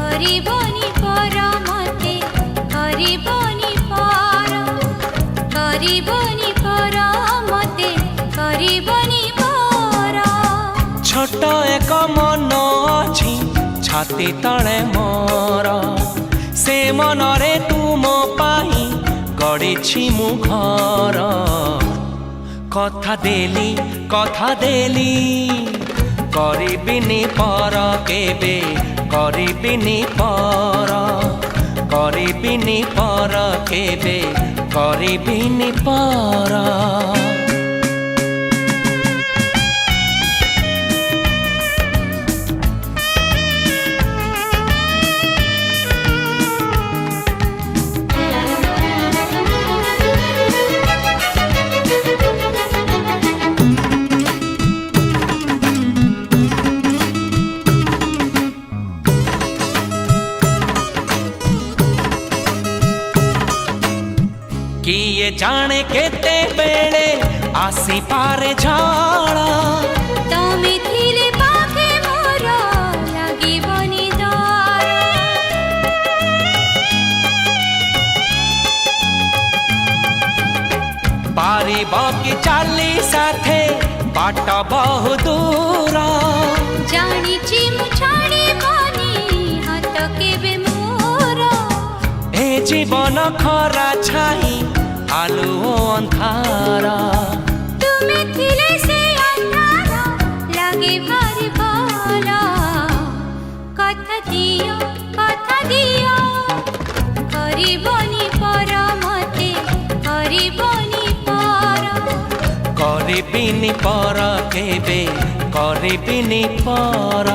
କରିବନି ପର ମତେ କରିବନି ପର କରିବନି ପର ମତେ କରିବନି ପର छोट एक मन अछि छाती तले मोर से मनरे तुम पाई गढ़ी मु घर कथा देली करिबिनी पर केबे करिबिनी पर केबे करिबिनी पर किए जाने केते बेले आसी पारे झाड़ा तमे थिले पाखे मोर लागिबनी डर पारिब कि चाली साथे बाट बहु दूर जानिछि मु छाड़िबनी हाथ केबे मोर ए जीवन खरा छाई आलू अंधार तुमे थिले से अंधार लागे भारी भल कथा दियो करिबनी पर मते करिबनी पर करिबिनी पर केबे करिबिनी पर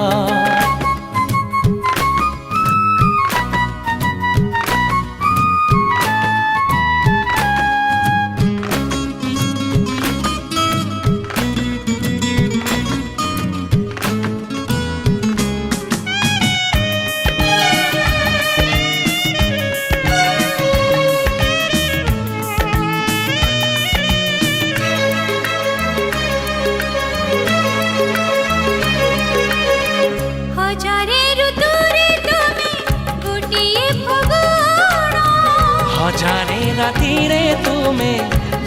हजारे राती रे तुमे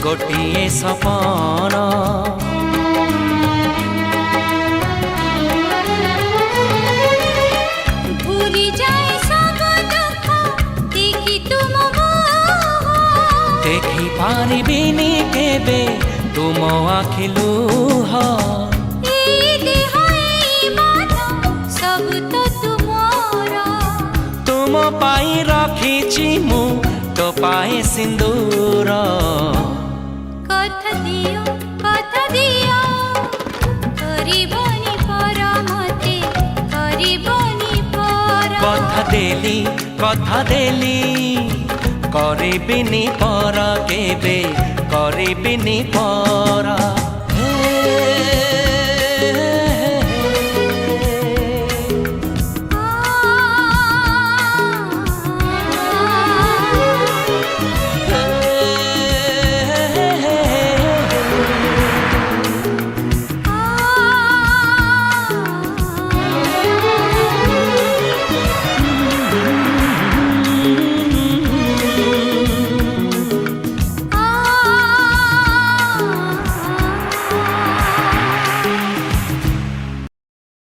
गोटिए सपन भूली जाए सब दुख देखी तुम देखी पारिबिनी केबे तुम आखि लुह सब तो तुमर तुम पाई रखिछि मु तो पाए सिंदूर कथा दियो करिबनी पर मते करिबनी पर कथा देली करिबिनी पर केबे करिबिनी पर